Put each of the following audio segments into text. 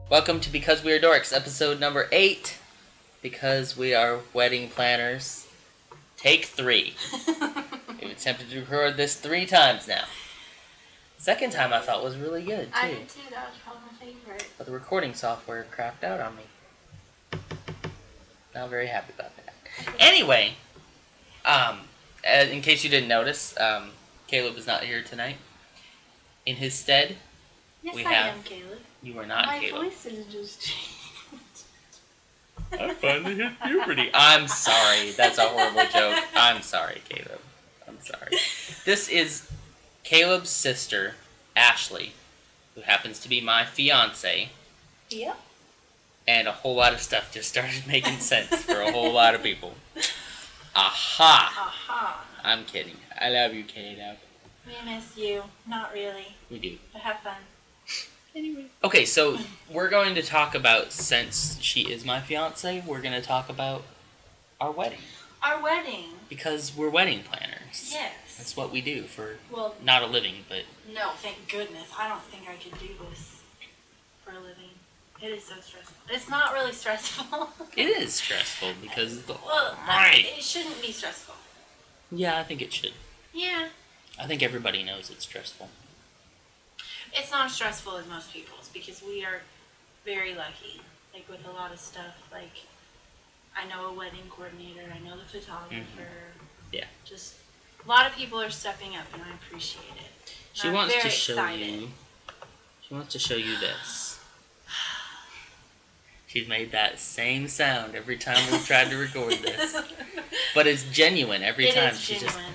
Welcome to Because We Are Dorks, episode number 8. Because we are wedding planners. Take 3. We've attempted to record this 3 times now. Second time I thought was really good, too. I did too, that was probably my favorite. But the recording software crapped out on me. Not very happy about that. Anyway, in case you didn't notice, Caleb is not here tonight. In his stead, Yes, I am Caleb. You are not my Caleb. My voice is just changed. I finally hit puberty. I'm sorry. That's a horrible joke. I'm sorry, Caleb. I'm sorry. This is Caleb's sister, Ashley, who happens to be my fiance. Yep. And a whole lot of stuff just started making sense for a whole lot of people. Aha. Aha. I'm kidding. I love you, Caleb. We miss you. Not really. We do. But have fun. Anyway. Okay, so we're going to talk about, since she is my fiance, we're going to talk about our wedding. Our wedding. Because we're wedding planners. Yes. That's what we do for, not a living, but... No, thank goodness. I don't think I could do this for a living. It is so stressful. It's not really stressful. It is stressful because... It shouldn't be stressful. Yeah, I think it should. Yeah. I think everybody knows it's stressful. It's not as stressful as most people's because we are very lucky. Like with a lot of stuff, like I know a wedding coordinator, I know the photographer. Mm-hmm. Yeah. Just a lot of people are stepping up and I appreciate it. She wants to show you. She wants to show you this. She's made that same sound every time we've tried to record this. But it's genuine every time. It is genuine.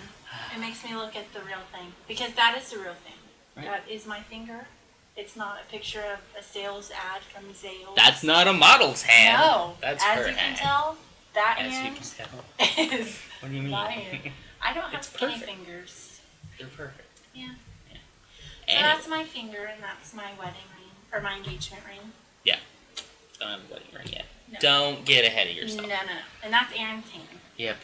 It makes me look at the real thing because that is the real thing. Right. That is my finger. It's not a picture of a sales ad from Zales. That's not a model's hand. No. That's as her you can hand. tell, that as hand you can tell. is what do you mean? my hand. I don't have skinny fingers. They're perfect. Yeah. Yeah. So that's my finger and that's my wedding ring. Or my engagement ring. Yeah. Don't have a wedding ring yet. No. Don't get ahead of yourself. No. And that's Aaron's hand. Yep.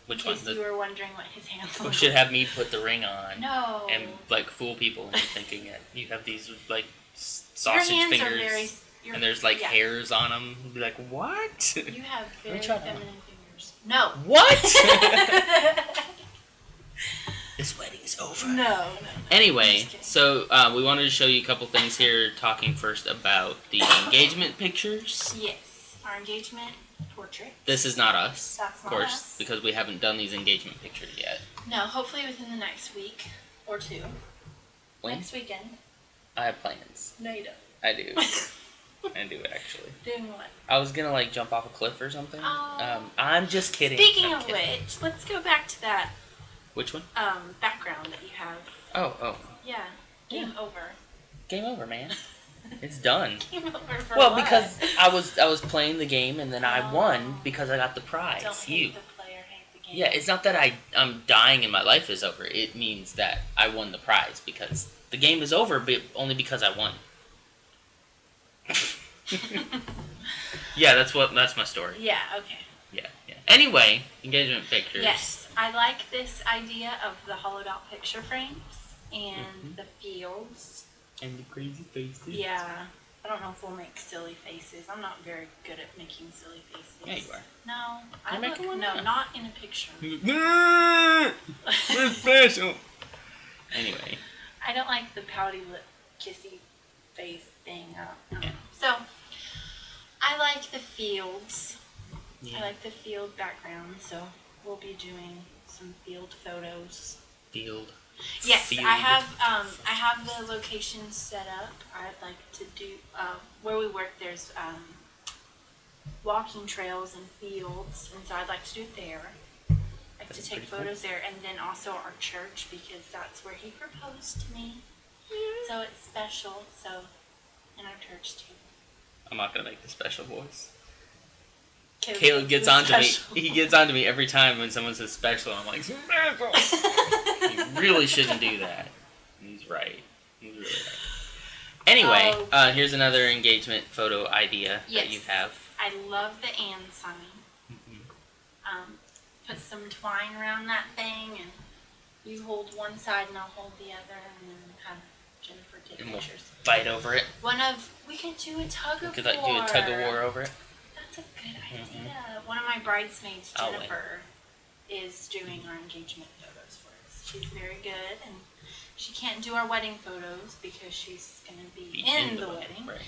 Which one? In case you were wondering what his hand was. We should have me put the ring on. No. And, fool people into thinking that you have these, sausage Your hands fingers. Are very, and there's, hairs on them. You'd be like, what? You have very feminine fingers. No. What? This wedding's over. No. Anyway, so we wanted to show you a couple things here, talking first about the engagement pictures. Yes. Our engagement portrait. This is not us, That's of course, not us. because we haven't done these engagement pictures yet. No, hopefully within the next week or two. When? Next weekend. I have plans. No, you don't. I do. I do, actually. Doing what? I was gonna, jump off a cliff or something. Oh. I'm just kidding. Speaking of which, let's go back to that. Which one? Background that you have. Oh. Yeah. Game over. Game over, man. It's done. Game over for well, what? because I was playing the game and then I won because I got the prize. Don't hate the player, hate the game. Yeah, it's not that I'm dying and my life is over. It means that I won the prize because the game is over, but only because I won. Yeah, that's my story. Yeah, okay. Yeah. Anyway, engagement pictures. Yes, I like this idea of the hollowed out picture frames and the fields. And the crazy faces. Yeah. I don't know if we'll make silly faces. I'm not very good at making silly faces. Yeah, you are. No. You're making one now. Not in a picture. We're special. Anyway. I don't like the pouty lip, kissy face thing. I don't know. So, I like the fields. Yeah. I like the field background, so we'll be doing some field photos. Field. Yes, Field. I have the location set up. I'd like to do where we work. There's walking trails and fields, and so I'd like to do it there. I'd like to take photos there, and then also our church because that's where he proposed to me. So it's special. So in our church too. I'm not gonna make the special voice. Caleb gets onto me. He gets onto me every time when someone says special. I'm like, special. You really shouldn't do that. He's right. He's really right. Anyway, here's another engagement photo idea that you have. I love the and sign. Put some twine around that thing, and you hold one side and I'll hold the other, and then have Jennifer take And we'll pictures. fight over it. We could do a tug of war. We could like do a tug of war over it. That's a good idea. One of my bridesmaids, Jennifer, is doing our engagement photos for us. She's very good, and she can't do our wedding photos because she's going to be in the wedding. Right.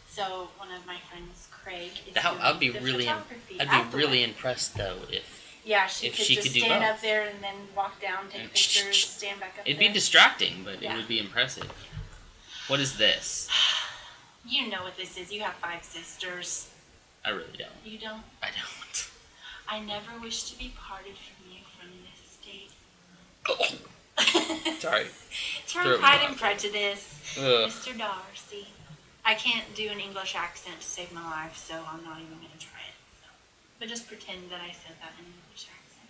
So one of my friends, Craig, is I'd be doing really, the photography. I'd be really impressed though if she could just do stand both. up there and then walk down, take pictures, stand back up It'd there. be distracting, but it would be impressive. What is this? You know what this is. You have 5 sisters. I really don't. You don't? I don't. I never wish to be parted from you from this state. Oh. Sorry. It's from Pride and Prejudice. Ugh. Mr. Darcy. I can't do an English accent to save my life, so I'm not even going to try it. So. But just pretend that I said that in an English accent.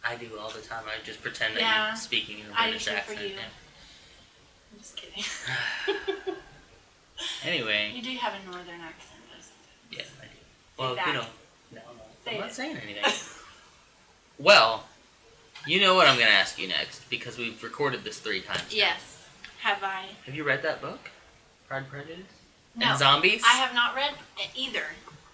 I do all the time. I just pretend that you're speaking in a British accent. For you. Yeah. I'm just kidding. Anyway. You do have a northern accent, though, sometimes. Yeah, I do. Well, no. Say I'm not it. saying anything. Well, you know what I'm going to ask you next, because we've recorded this 3 times. Yes. Have I? Have you read that book? Pride and Prejudice? No. And Zombies? I have not read either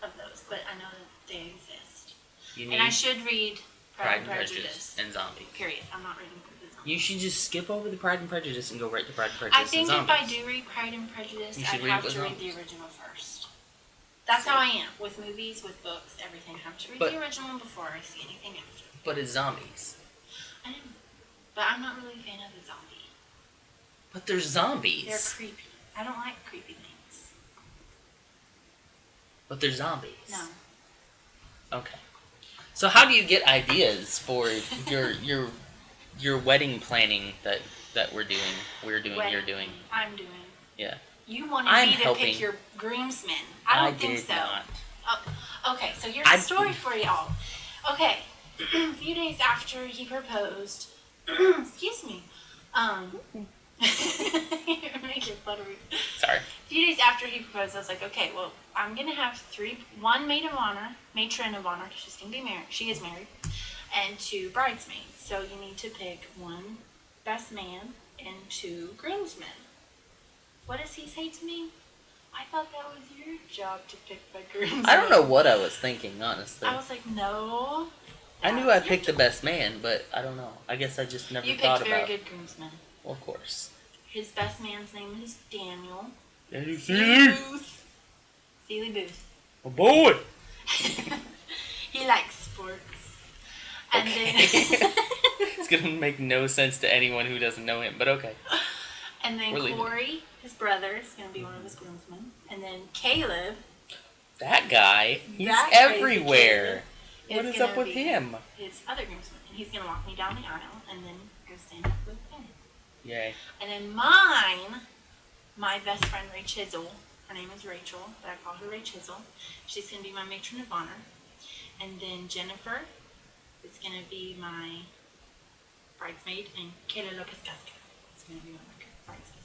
of those, but I know that they exist. And I should read Pride and Prejudice. And Zombies. Period. I'm not reading the Zombies. You should just skip over the Pride and Prejudice and go right to Pride and Prejudice I think and Zombies. if I do read Pride and Prejudice, You I'd should read have with to read Zombies. the original first. That's how I am. With movies, with books, everything. I have to read the original before I see anything after. But it's zombies. I know. But I'm not really a fan of the zombie. But they're zombies. They're creepy. I don't like creepy things. But they're zombies. No. Okay. So how do you get ideas for your wedding planning that we're doing? You're doing. I'm doing. Yeah. You wanted me to pick your groomsmen. I don't think so. Not. Oh, okay, so here's the story for y'all. Okay, a few days after he proposed, excuse me, you're making buttery. Sorry. A few days after he proposed, I was like, okay, well, I'm gonna have 1 maid of honor, matron of honor, because she's gonna be married. She is married, and 2 bridesmaids. So you need to pick 1 best man and 2 groomsmen. What does he say to me? I thought that was your job to pick the groomsmen. I don't know what I was thinking, honestly. I was like, no. I knew I picked the best man, but I don't know. I guess I just never thought about it. You picked very good groomsmen. Well, of course. His best man's name is Daniel. Daniel Seeley Booth. Seeley Booth. Oh, boy! He likes sports. And Okay. then... It's going to make no sense to anyone who doesn't know him, but okay. And then Corey, his brother, is going to be one of his groomsmen. And then Caleb. That guy, he's that everywhere. What is up with him? His other groomsman. And he's going to walk me down the aisle and then go stand up with him. Yay. And then my best friend Ray Chisel, her name is Rachel, but I call her Ray Chisel. She's going to be my matron of honor. And then Jennifer is going to be my bridesmaid. And Kayla Lopez Casca is going to be my bridesmaid.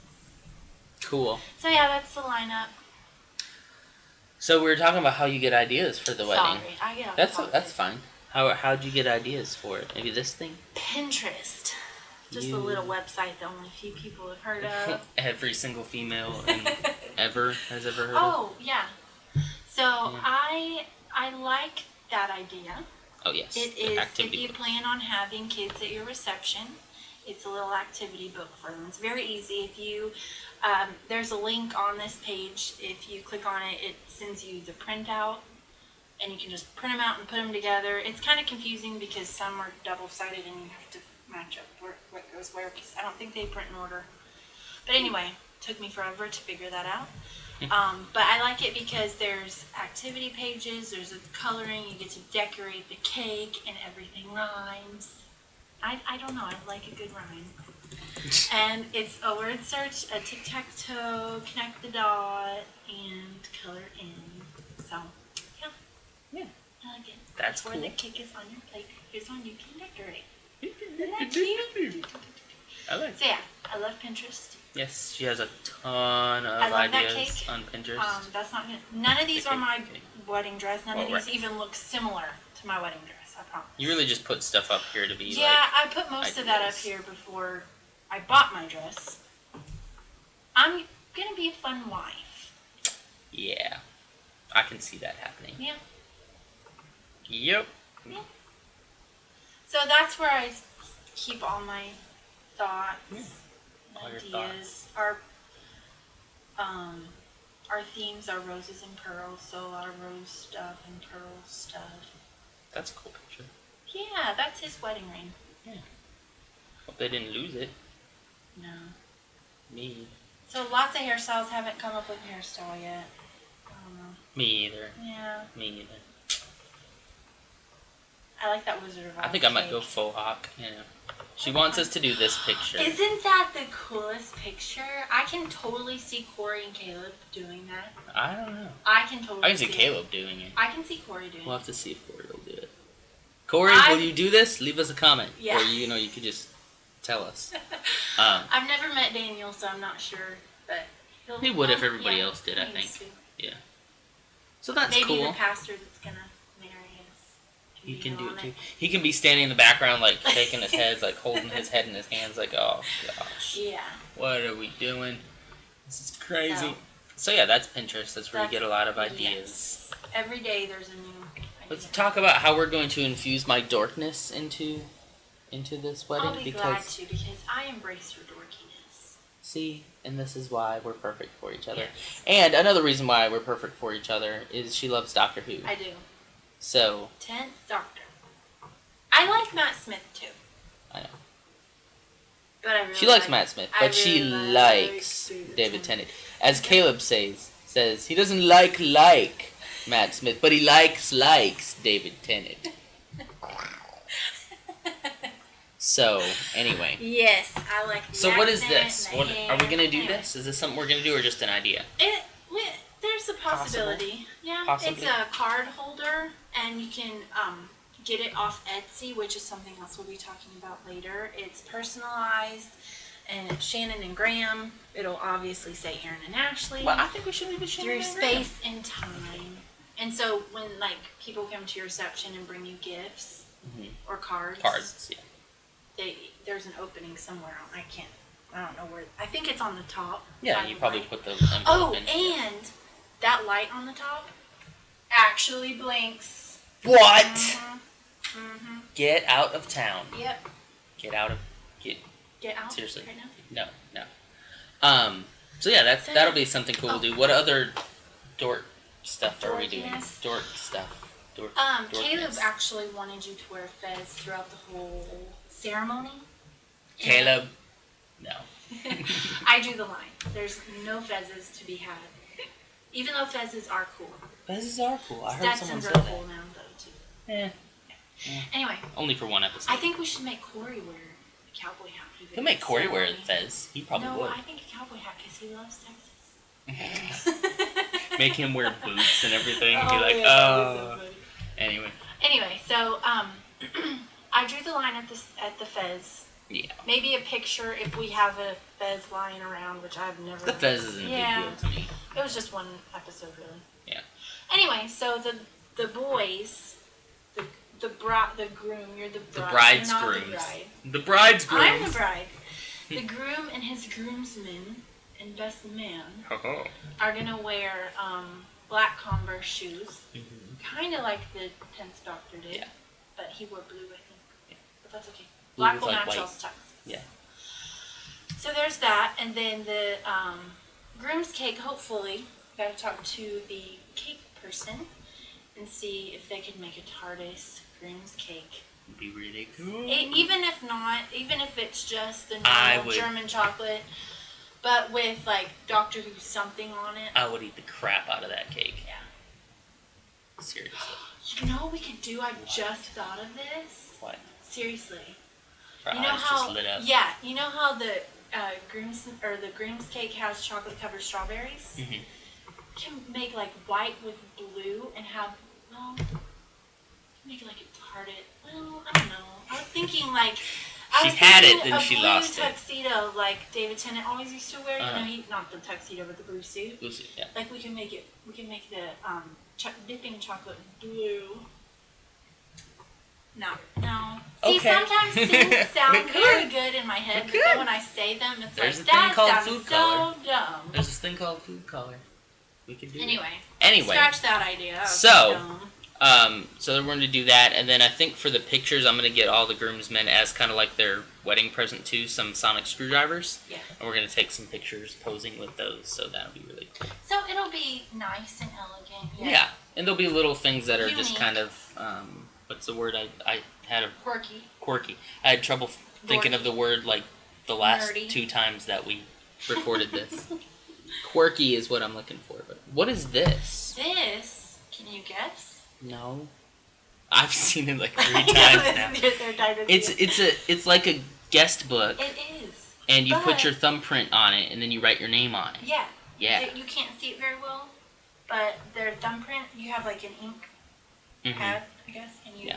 Cool. So yeah, that's the lineup. So we were talking about how you get ideas for the wedding. Sorry, I get off That's topic. fine. How'd you get ideas for it? Maybe this thing? Pinterest. Just a little website that only a few people have heard of. Every single female ever has ever heard of. Oh, yeah. So I like that idea. Oh, yes. It is, activity if you book. plan on having kids at your reception, it's a little activity book for them. It's very easy. If you, there's a link on this page. If you click on it, it sends you the printout, and you can just print them out and put them together. It's kind of confusing because some are double-sided and you have to match up what goes where, because I don't think they print in order. But anyway, it took me forever to figure that out. But I like it because there's activity pages, there's a coloring, you get to decorate the cake, and everything rhymes. I don't know, I like a good rhyme. And it's a word search, a tic-tac-toe, connect the dot, and color in. So, yeah. I like it. That's where cool. the cake is on your plate. Here's one you can decorate. Isn't that cute? I like it. So yeah, I love Pinterest. Yes, she has a ton of I love that ideas cake. on Pinterest. That's not none of these are my wedding dress. None of these right. even look similar to my wedding dress. I promise. You really just put stuff up here to be I put most of that up ideas. here before I bought my dress. I'm gonna be a fun wife. Yeah. I can see that happening. Yeah. Yep. Yeah. So that's where I keep all my thoughts, All your ideas. Our themes are roses and pearls, so a lot of rose stuff and pearl stuff. That's a cool picture. Yeah, that's his wedding ring. Yeah. Hope they didn't lose it. No. Me. So lots of hairstyles haven't come up with a hairstyle yet. I don't know. Me either. Yeah. Me either. I like that Wizard of Oz. I think I might cake. go faux hawk. You know. She wants us to do this picture. Isn't that the coolest picture? I can totally see Corey and Caleb doing that. I don't know. I can totally I can see it. Caleb doing it. I can see Corey doing We'll it. have to see if Corey will do it. Corey, will you do this? Leave us a comment. Yeah. Or, you know, you could just tell us. I've never met Daniel, so I'm not sure. But he would if everybody else did, I think. Yeah. So that's maybe cool. Maybe the pastor that's going to marry us. He can do it too. He can be standing in the background, like, shaking his head, like, holding his head in his hands, like, oh, gosh. Yeah. What are we doing? This is crazy. So yeah, that's Pinterest. That's where you get a lot of ideas. Yes. Every day there's a new idea. Let's talk about how we're going to infuse my dorkness into this wedding. I'll be glad to, because I embrace your dorkiness. See, and this is why we're perfect for each other. Yes. And another reason why we're perfect for each other is she loves Doctor Who. I do. So 10th Doctor. I like Matt Smith too. I know. But I really she likes Matt Smith, but she likes David Tennant. As Caleb says he doesn't like Matt Smith, but he likes David Tennant. So, anyway. Yes, I like the So what is accent, this? the What hair. are we going to do this? Is this something we're going to do or just an idea? There's a possibility. Yeah, Possibly. it's a card holder, and you can get it off Etsy, which is something else we'll be talking about later. It's personalized, and it's Shannon and Graham. It'll obviously say Aaron and Ashley. Well, I think we should leave it through space and time. And so when people come to your reception and bring you gifts or cards, yeah. There's an opening somewhere. I don't know where. I think it's on the top. Yeah, you probably put the envelope in. And that light on the top actually blinks. What? Mm-hmm. Get out of town. Yep. Get out. Seriously. Right now? No. So yeah, that'll be something cool to do. What other dork stuff are we doing? Dork stuff. Caleb actually wanted you to wear a fez throughout the whole ceremony. Caleb, no. I drew the line. There's no fezzes to be had. Even though fezzes are cool. Fezzes are cool. I heard someone Stetsons say are that. cool now, though, too. Yeah. Anyway. Only for one episode. I think we should make Corey wear a cowboy hat. He'll make Corey wear a fez. He probably would. No, I think a cowboy hat because he loves Texas. Make him wear boots and everything. And be like, So Anyway, so I drew the line at the fez. Yeah. Maybe a picture if we have a fez lying around, which I've never. The fez isn't a big deal to me. It was just one episode, really. Yeah. Anyway, so the boys, the groom, you're the bride. The bride's you're not grooms. the bride. The bride's grooms. I'm the bride. The groom and his groomsmen and best man are gonna wear black Converse shoes, kind of like the 10th Doctor did. Yeah. But he wore blue, I think. Yeah. But that's okay. Blue Black with, will like, match white. y'all's tuxes. Yeah. So there's that, and then the groom's cake. Hopefully, gotta talk to the cake person and see if they can make a TARDIS groom's cake. It'd be really cool. Even if not, even if it's just the I normal would- German chocolate, but with like Doctor Who something on it. I would eat the crap out of that cake. Yeah. Seriously. You know what we could do? I just thought of this. What? Seriously. Her You know eyes how? just lit up. Yeah. You know how the groom's cake has chocolate covered strawberries? Mm-hmm. You can make like white with blue and have make it like a tarted. Well, I don't know. I was thinking like. She had it, then she lost it. A blue tuxedo like David Tennant always used to wear. Uh-huh. You know, not the tuxedo, but the blue suit. Blue suit, yeah. Like we can make the dipping chocolate blue. No. See, Okay. sometimes things sound We could. very good in my head, but then when I say them, it's There's a like, thing that called sounds food so color. dumb. There's this thing called food color. We could do Anyway. Anyway. Scratch that idea. That was So, dumb. so we're going to do that, and then I think for the pictures, I'm going to get all the groomsmen as kind of like their wedding present too, some sonic screwdrivers. Yeah. And we're going to take some pictures posing with those, so that'll be really cool. So it'll be nice and elegant. Yeah. And there'll be little things that are just Unique. kind of, what's the word? I had a Quirky. I had trouble thinking of the word like the last Nerdy. 2 times that we recorded this. Quirky is what I'm looking for. But what is this? This, can you guess? No. I've seen it like 3 times now. It's like a guest book. It is. And you put your thumbprint on it, and then you write your name on it. Yeah. Yeah. You can't see it very well, but their thumbprint, you have like an ink pad, I guess, and you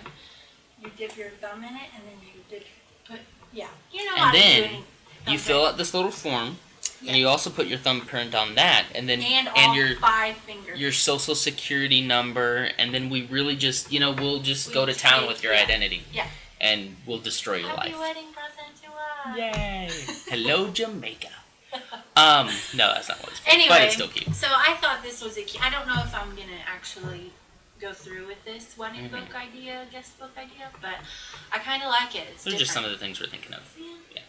dip your thumb in it, and then you put, you know how to do And it. then you fill out this little form, and you also put your thumbprint on that, and then all your 5 fingers. your social security number, and then we really just, we'll just go to town with your identity. Yeah. And we'll destroy your Happy life. wedding present to us. Yay! Hello, Jamaica. No, that's not what it's for. Anyway, but it's still cute. So I thought this was I don't know if I'm going to actually go through with this wedding book idea, guest book idea, but I kind of like it. It's Those are different. just some of the things we're thinking of. Yeah.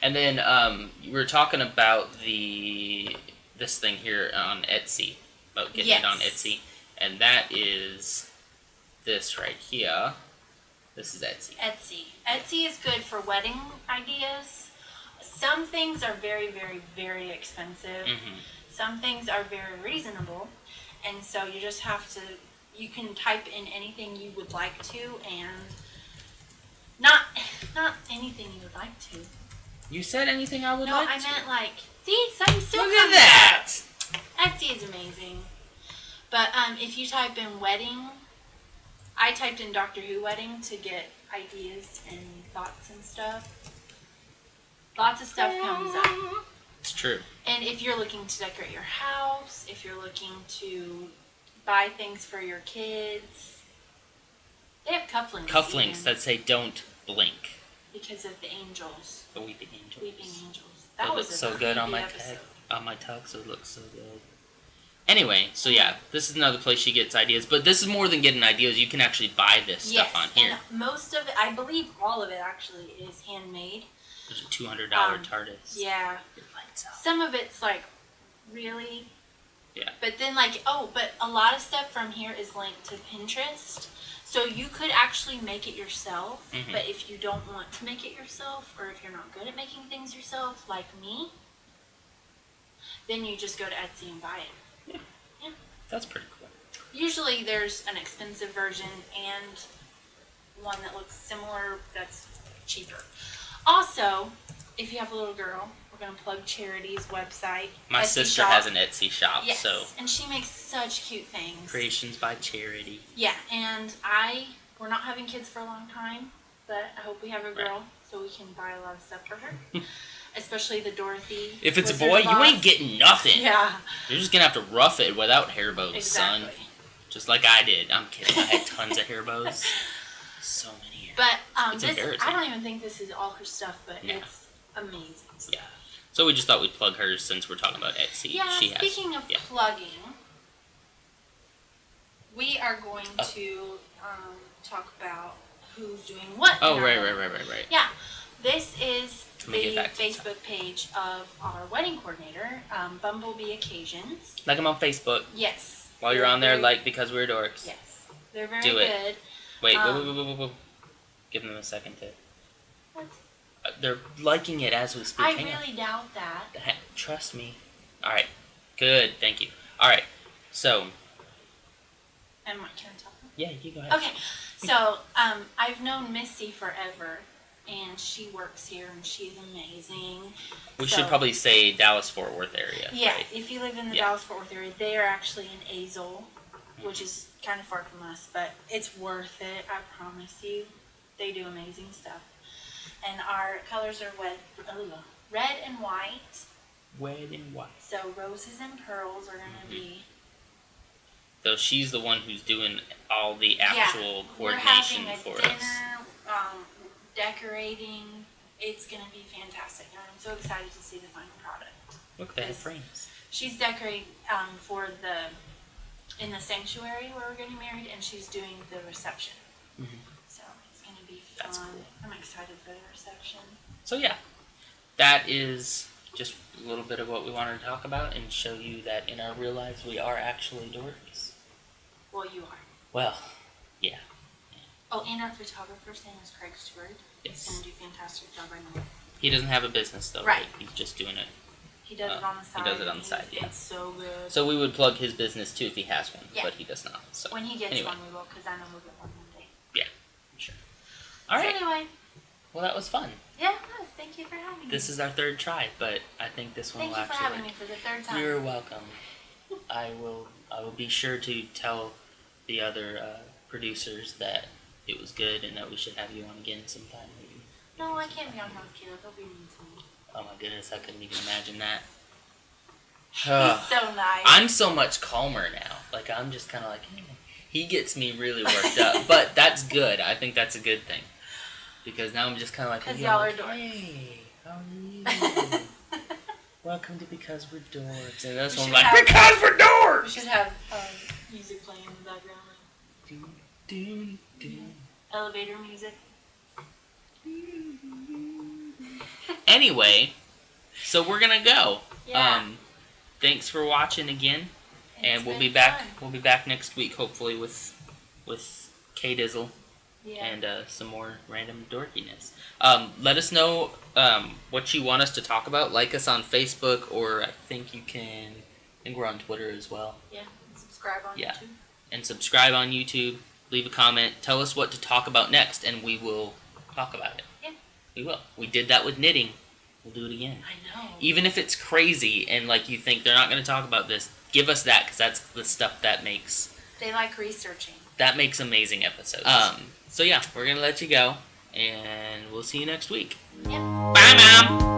And then we were talking about this thing here on Etsy, about getting it on Etsy, and that is this right here. This is Etsy. Etsy is good for wedding ideas. Some things are very, very, very expensive. Some things are very reasonable, and so you just have to. You can type in anything you would like to, and not anything you would like to. You said anything I would like to? No, I meant like, see, something still Look comes at that! up. Etsy is amazing. But if you type in wedding, I typed in Doctor Who wedding to get ideas and thoughts and stuff. Lots of stuff comes up. It's true. And if you're looking to decorate your house, if you're looking to buy things for your kids, they have cufflinks. Cufflinks that say "Don't blink." Because of the angels. The weeping angels. Weeping angels. That That looks was a so good on my episode. tux. It looks so good. Anyway, so yeah, this is another place she gets ideas, but this is more than getting ideas. You can actually buy this stuff on here. And most of it, I believe all of it actually is handmade. There's a $200 TARDIS. Yeah. It lights up. Some of it's like really. Yeah. But then but a lot of stuff from here is linked to Pinterest. So you could actually make it yourself, but if you don't want to make it yourself, or if you're not good at making things yourself, like me, then you just go to Etsy and buy it. Yeah. That's pretty cool. Usually there's an expensive version and one that looks similar that's cheaper. Also, if you have a little girl, we're going to plug Charity's website. My Etsy sister shop. has an Etsy shop, Yes, so and she makes such cute things. Creations by Charity. Yeah, and we're not having kids for a long time, but I hope we have a girl so we can buy a lot of stuff for her. Especially the Dorothy. If it's a Wizard boy, you Boss. ain't getting nothing. Yeah. You're just going to have to rough it without hair bows, son. Exactly. Just like I did. I'm kidding. I had tons of hair bows. So many hair. But It's this, embarrassing. I don't even think this is all her stuff, but it's amazing. Yeah. So we just thought we'd plug hers since we're talking about Etsy. Yeah, she speaking of plugging, we are going to talk about who's doing what. Oh, right. Yeah. This is Let me get the back to Facebook page of our wedding coordinator, Bumblebee Occasions. Like them on Facebook. Yes. While you're on there, like Because We're Dorks. Yes. They're very Do it. good. Wait. Give them a second to... What? They're liking it as we speak. I Hang on. really doubt that. Trust me. Alright. Good. Thank you. Alright. So... And my turn to talk. Yeah, you go ahead. Okay. So, I've known Missy forever, and she works here, and she's amazing. We should probably say Dallas-Fort Worth area. Yeah, right? if you live in the Dallas-Fort Worth area, they are actually in Azle, which is kind of far from us, but it's worth it, I promise you. They do amazing stuff. And our colors are red and white. Red and white. So roses and pearls are going to be... So she's the one who's doing all the actual coordination we're having a for dinner us. decorating. It's going to be fantastic. And I'm so excited to see the final product. Look, they have frames. She's decorating in the sanctuary where we're getting married, and she's doing the reception. Mm-hmm. So it's going to be fun. That's cool. I'm excited for the reception. So yeah, that is just a little bit of what we wanted to talk about and show you that in our real lives we are actually dorks. Well, you are. Well, yeah. Oh, and our photographer's name is Craig Stewart. Yes. He's going to do a fantastic job right now. He doesn't have a business though, Right. He's just doing it. He does it on the side. He does it on the side, yeah. It's so good. So we would plug his business too if he has one, Yeah. but he does not. So when he gets anyway. one, we will, because I know we'll get one Monday. Yeah, sure. All right. So anyway. Well, that was fun. Yeah, it was. Thank you for having me. This is our third try, but I think this one will actually. Thank you for having me for the third time. You're welcome. I will be sure to tell the other producers that it was good and that we should have you on again sometime. Maybe. No, I can't be on North Caleb. He'll be mean to me. Oh my goodness, I couldn't even imagine that. He's so nice. I'm so much calmer now. Like, I'm just kind of like, he gets me really worked up. But that's good. I think that's a good thing. Because now I'm just kind of like, because y'all are dorks. Hey, how are you? Welcome to Because We're Dorks. And that's when I'm have- like, Because We're Dorks! We should have music playing in the background. Elevator music. Anyway, so we're going to go. Yeah. Thanks for watching again. And we'll be been back. fun. We'll be back next week, hopefully, with K Dizzle. Yeah. And some more random dorkiness. Let us know what you want us to talk about. Like us on Facebook, or I think we're on Twitter as well. Yeah. Subscribe on YouTube. And subscribe on YouTube. Leave a comment. Tell us what to talk about next, and we will talk about it. Yeah. We will. We did that with knitting. We'll do it again. I know. Even if it's crazy and like you think they're not going to talk about this, give us that, because that's the stuff that makes. They like researching. That makes amazing episodes. So yeah, we're going to let you go, and we'll see you next week. Yep. Bye, Mom!